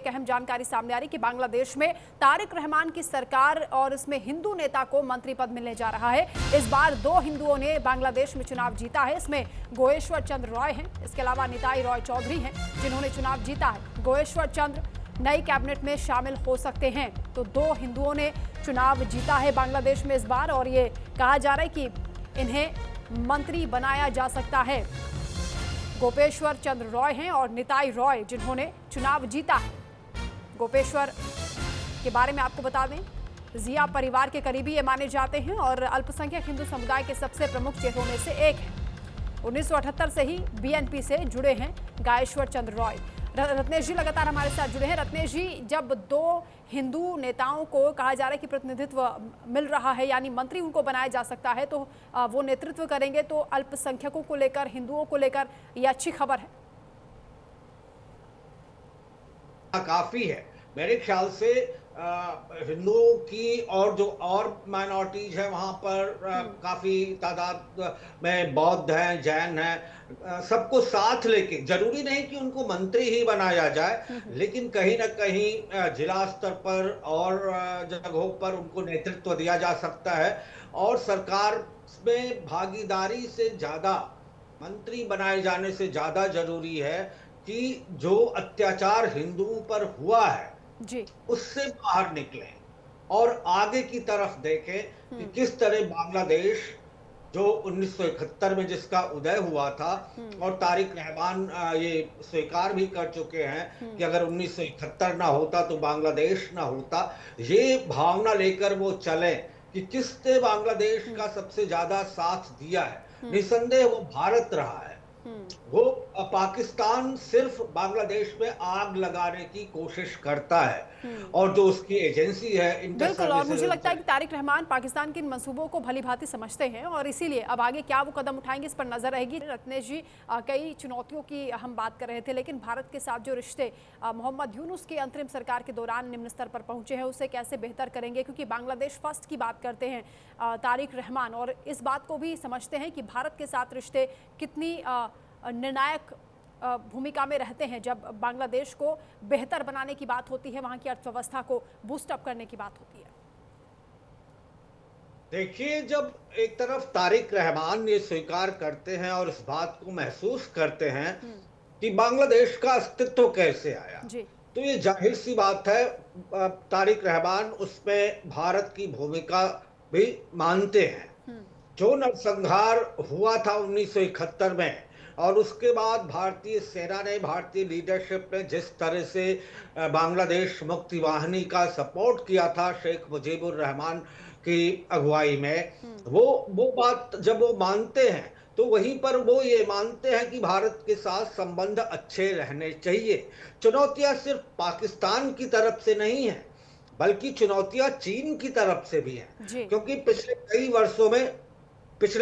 अहम जानकारी सामने आ रही कि बांग्लादेश में तारिक रहमान की सरकार और इसमें हिंदू नेता को मंत्री पद मिलने जा रहा है। इस बार 2 हिंदुओं ने बांग्लादेश में चुनाव जीता है। इसमें गोहेश्वर चंद्र रॉय हैं, इसके अलावा निताई रॉय चौधरी हैं जिन्होंने चुनाव जीता है। गोहेश्वर चंद्र नई कैबिनेट में शामिल हो सकते हैं। तो 2 हिंदुओं ने चुनाव जीता है बांग्लादेश में इस बार, और ये कहा जा रहा है कि इन्हें मंत्री बनाया जा सकता है। गोपेश्वर चंद्र रॉय हैं और निताई रॉय जिन्होंने चुनाव जीता है। गोपेश्वर के बारे में आपको बता दें, जिया परिवार के करीबी ये माने जाते हैं और अल्पसंख्यक हिंदू समुदाय के सबसे प्रमुख चेहरों में से एक हैं। 1978 से ही बीएनपी से जुड़े हैं गायेश्वर चंद्र रॉय। रत्नेश जी लगातार हमारे साथ जुड़े हैं। रत्नेश जी, जब 2 हिंदू नेताओं को कहा जा रहा है कि प्रतिनिधित्व मिल रहा है, यानी मंत्री उनको बनाया जा सकता है, तो वो नेतृत्व करेंगे, तो अल्पसंख्यकों को लेकर, हिंदुओं को लेकर ये अच्छी खबर है। काफी है मेरे ख्याल से। हिंदुओं की और जो और माइनॉरिटीज है वहां पर काफी तादाद में बौद्ध हैं, जैन हैं, सबको साथ लेके, जरूरी नहीं कि उनको मंत्री ही बनाया जाए, लेकिन कहीं ना कहीं जिला स्तर पर और जगहों पर उनको नेतृत्व दिया जा सकता है। और सरकार में भागीदारी से ज्यादा, मंत्री बनाए जाने से ज्यादा जरूरी है कि जो अत्याचार हिंदुओं पर हुआ है जी, उससे बाहर निकलें और आगे की तरफ देखें कि किस तरह बांग्लादेश, जो 1971 में जिसका उदय हुआ था, और तारिक रहमान ये स्वीकार भी कर चुके हैं कि अगर 1971 ना होता तो बांग्लादेश ना होता, ये भावना लेकर वो चले कि किसने बांग्लादेश का सबसे ज्यादा साथ दिया है। निसंदेह वो भारत रहा है। वो पाकिस्तान सिर्फ बांग्लादेश में आग लगाने की कोशिश करता है, और जो उसकी एजेंसी है बिल्कुल, और मुझे लगता है कि तारिक रहमान पाकिस्तान के इन मंसूबों को भली भांति समझते हैं और इसीलिए अब आगे क्या वो कदम उठाएंगे इस पर नजर रहेगी। रत्नेश जी, कई चुनौतियों की हम बात कर रहे थे, लेकिन भारत के साथ जो रिश्ते मोहम्मद यूनुस की अंतरिम सरकार के दौरान निम्न स्तर पर पहुंचे हैं, उसे कैसे बेहतर करेंगे, क्योंकि बांग्लादेश फर्स्ट की बात करते हैं तारिक रहमान, और इस बात को भी समझते हैं कि भारत के साथ रिश्ते कितनी निर्णायक भूमिका में रहते हैं जब बांग्लादेश को बेहतर बनाने की बात होती है, वहां की अर्थव्यवस्था को बूस्ट अप करने की बात होती है। देखिए, जब एक तरफ तारिक रहमान ये स्वीकार करते हैं और इस बात को महसूस करते हैं कि बांग्लादेश का अस्तित्व कैसे आया, तो ये जाहिर सी बात है तारिक रहमान उसमें भारत की भूमिका भी मानते हैं। जो नरसंहार हुआ था 1971 में, और उसके बाद भारतीय सेना ने, भारतीय लीडरशिप ने जिस तरह से बांग्लादेश मुक्ति वाहिनी का सपोर्ट किया था शेख मुजीबुर रहमान की अगुवाई में, वो बात जब वो मानते हैं तो वहीं पर वो ये मानते हैं कि भारत के साथ संबंध अच्छे रहने चाहिए। चुनौतियां सिर्फ पाकिस्तान की तरफ से नहीं है, बल्कि चुनौतियां चीन की तरफ से भी हैं, क्योंकि पिछले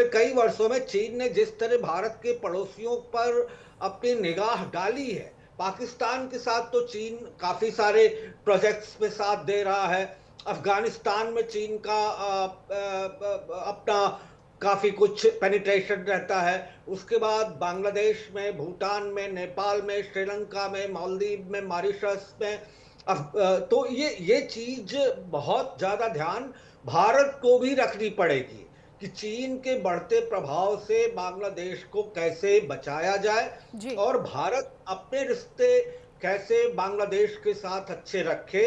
कई वर्षों में चीन ने जिस तरह भारत के पड़ोसियों पर अपनी निगाह डाली है, पाकिस्तान के साथ तो चीन काफी सारे प्रोजेक्ट्स में साथ दे रहा है। अफगानिस्तान में चीन का अपना काफी कुछ पेनिट्रेशन रहता है। उसके बाद बांग्लादेश में, भूटान में, नेपाल में, श्रीलंका में, मालदीव में, मॉरिशस में, तो ये चीज बहुत ज्यादा ध्यान भारत को भी रखनी पड़ेगी कि चीन के बढ़ते प्रभाव से बांग्लादेश को कैसे बचाया जाए और भारत अपने रिश्ते कैसे बांग्लादेश के साथ अच्छे रखे।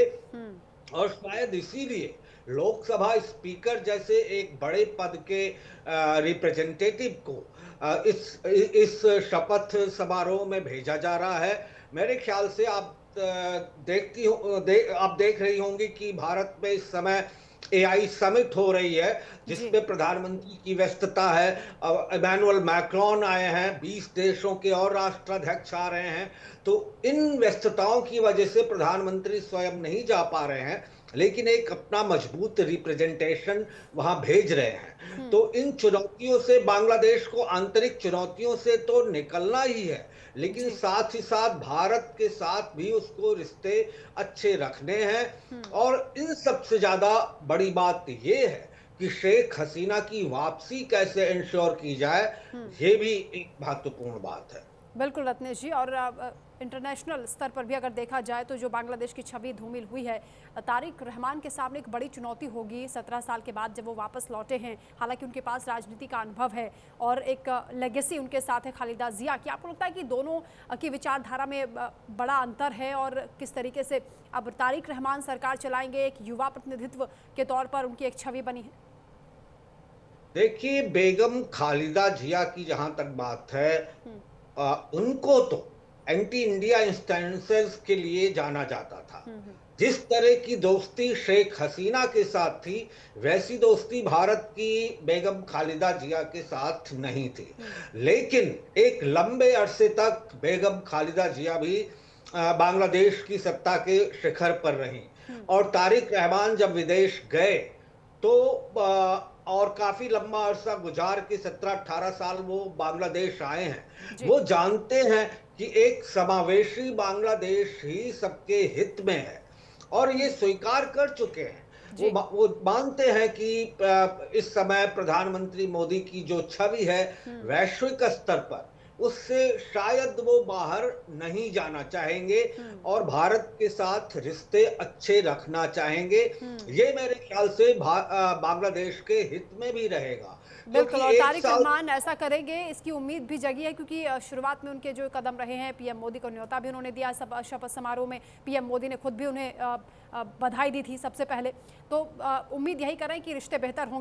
और शायद इसीलिए लोकसभा स्पीकर जैसे एक बड़े पद के रिप्रेजेंटेटिव को इस शपथ समारोह में भेजा जा रहा है। मेरे ख्याल से आप देख रही होंगी कि भारत में इस समय एआई समिट हो रही है, जिसमें प्रधानमंत्री की व्यस्तता है। इमैनुअल मैक्रोन आए हैं, 20 देशों के और राष्ट्राध्यक्ष आ रहे हैं। तो इन व्यस्तताओं की वजह से प्रधानमंत्री स्वयं नहीं जा पा रहे हैं, लेकिन एक अपना मजबूत रिप्रेजेंटेशन वहां भेज रहे हैं। तो इन चुनौतियों से, बांग्लादेश को आंतरिक चुनौतियों से तो निकलना ही है, लेकिन साथ ही साथ भारत के साथ भी उसको रिश्ते अच्छे रखने हैं। और इन सबसे ज्यादा बड़ी बात ये है कि शेख हसीना की वापसी कैसे इंश्योर की जाए, ये भी एक महत्वपूर्ण बात है। बिल्कुल रत्नेश जी, और इंटरनेशनल स्तर पर भी अगर देखा जाए तो जो बांग्लादेश की छवि धूमिल हुई है, तारिक रहमान के सामने एक बड़ी चुनौती होगी 17 साल के बाद जब वो वापस लौटे हैं। हालांकि उनके पास राजनीति का अनुभव है और एक लेगेसी उनके साथ है खालिदा जिया की। आपको लगता है कि दोनों की विचारधारा में बड़ा अंतर है और किस तरीके से अब तारिक रहमान सरकार चलाएंगे, एक युवा प्रतिनिधित्व के तौर पर उनकी एक छवि बनी है? देखिए, बेगम खालिदा जिया की जहां तक बात है, उनको तो एंटी इंडिया इंस्टेंसेस के लिए जाना जाता था। जिस तरह की दोस्ती शेख हसीना के साथ थी, वैसी दोस्ती भारत की बेगम खालिदा जिया के साथ नहीं थी। लेकिन एक लंबे अरसे तक बेगम खालिदा जिया भी बांग्लादेश की सत्ता के शिखर पर रही और तारिक रहमान जब विदेश गए तो और काफी लंबा अरसा गुजार के 17-18 साल वो बांग्लादेश आए हैं। वो जानते हैं कि एक समावेशी बांग्लादेश ही सबके हित में है और ये स्वीकार कर चुके हैं। वो मानते हैं कि इस समय प्रधानमंत्री मोदी की जो छवि है वैश्विक स्तर पर, उससे शायद वो बाहर नहीं जाना चाहेंगे और भारत के साथ रिश्ते अच्छे रखना चाहेंगे। ये मेरे ख्याल से बांग्लादेश के हित में भी रहेगा। बिल्कुल, और तारिक रहमान ऐसा करेंगे इसकी उम्मीद भी जगी है, क्योंकि शुरुआत में उनके जो कदम रहे हैं, पीएम मोदी को न्योता भी उन्होंने दिया शपथ समारोह में। पीएम मोदी ने खुद भी उन्हें बधाई दी थी सबसे पहले। तो उम्मीद यही करें कि रिश्ते बेहतर होंगे।